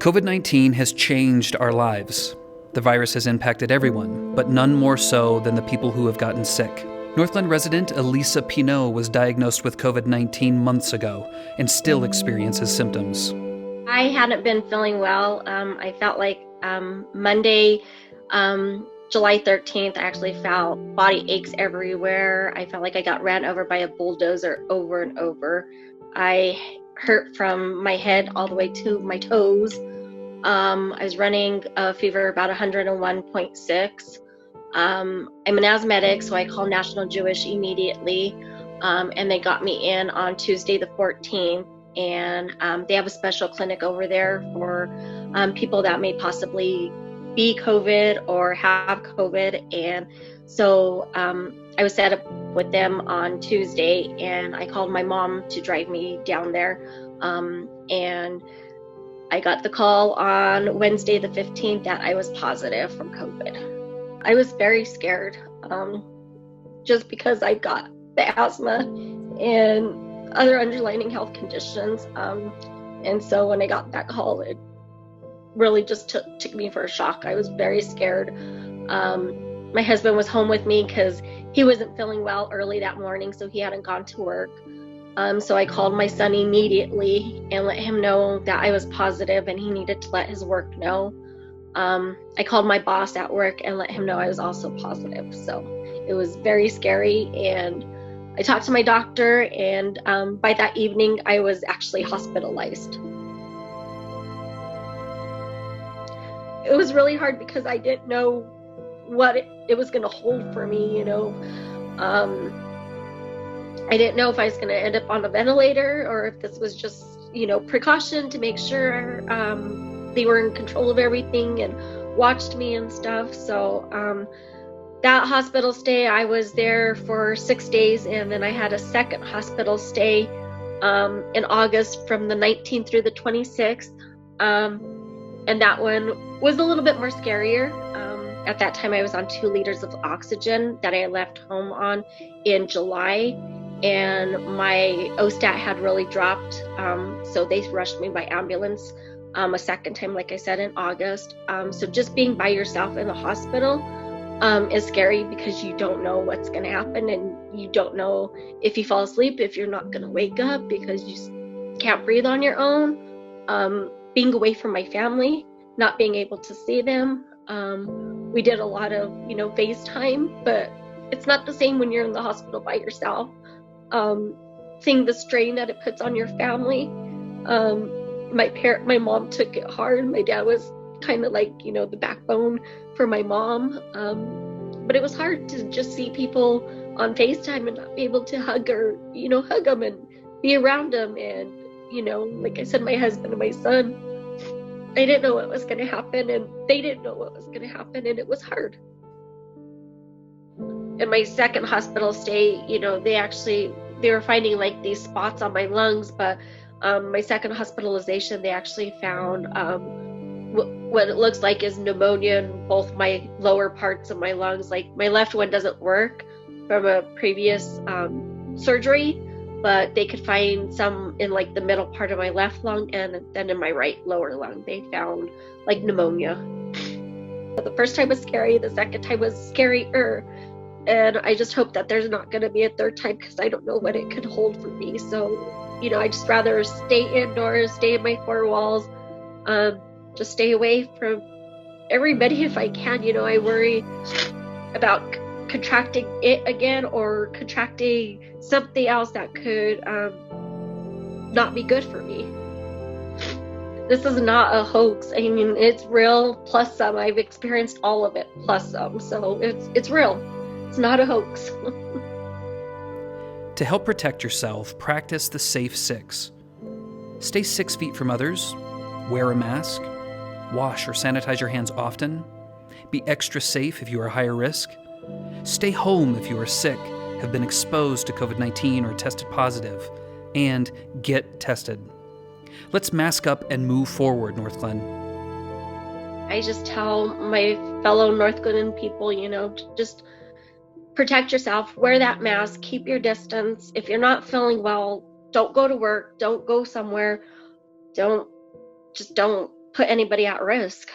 COVID-19 has changed our lives. The virus has impacted everyone, but none more so than the people who have gotten sick. Northglenn resident Elisa was diagnosed with COVID-19 months ago and still experiences symptoms. I hadn't been feeling well. I felt like Monday, July 13th, I actually felt body aches everywhere. I felt like I got ran over by a bulldozer over and over. I hurt from my head all the way to my toes. I was running a fever about 101.6. I'm an asthmatic, so I called National Jewish immediately, and they got me in on Tuesday the 14th. And they have a special clinic over there for people that may possibly be COVID or have COVID. And so I was set up with them on Tuesday, and I called my mom to drive me down there. And I got the call on Wednesday the 15th that I was positive from COVID. I was very scared just because I've got the asthma and other underlying health conditions. And so when I got that call, it really just took me for a shock. I was very scared. My husband was home with me because he wasn't feeling well early that morning, so he hadn't gone to work. So I called my son immediately and let him know that I was positive and he needed to let his work know. I called my boss at work and let him know I was also positive. So it was very scary, and I talked to my doctor, and by that evening I was actually hospitalized. It was really hard because I didn't know what it was going to hold for me, you know. I didn't know if I was going to end up on a ventilator or if this was just, you know, precaution to make sure they were in control of everything and watched me and stuff. So that hospital stay, I was there for 6 days, and then I had a second hospital stay in August from the 19th through the 26th. And that one was a little bit more scarier. At that time, I was on 2 liters of oxygen that I left home on in July, and my OSTAT had really dropped. So they rushed me by ambulance a second time, like I said, in August. So just being by yourself in the hospital is scary because you don't know what's going to happen, and you don't know if you fall asleep, if you're not going to wake up because you can't breathe on your own. Being away from my family, not being able to see them. We did a lot of, you know, FaceTime, but it's not the same when you're in the hospital by yourself. Seeing the strain that it puts on your family. My mom took it hard. My dad was kind of like, you know, the backbone for my mom. But it was hard to just see people on FaceTime and not be able to hug them and be around them. And, you know, like I said, my husband and my son, I didn't know what was going to happen, and they didn't know what was going to happen, and it was hard. In my second hospital stay, you know, they were finding like these spots on my lungs, but my second hospitalization, they actually found what it looks like is pneumonia in both my lower parts of my lungs. Like my left one doesn't work from a previous surgery, but they could find some in like the middle part of my left lung, and then in my right lower lung, they found like pneumonia. The first time was scary, the second time was scarier. And I just hope that there's not going to be a third time because I don't know what it could hold for me. So, you know, I just rather stay indoors, stay in my 4 walls, just stay away from everybody if I can. You know, I worry about contracting it again or contracting something else that could not be good for me. This is not a hoax. I mean, it's real plus some. I've experienced all of it plus some. So it's real. It's not a hoax. To help protect yourself, practice the Safe 6. Stay 6 feet from others, wear a mask, wash or sanitize your hands often, be extra safe if you are higher risk, stay home if you are sick, have been exposed to COVID-19 or tested positive, and get tested. Let's mask up and move forward, Northglenn. I just tell my fellow Northglenn people, you know, just protect yourself, wear that mask, keep your distance. If you're not feeling well, don't go to work, don't go somewhere, don't put anybody at risk.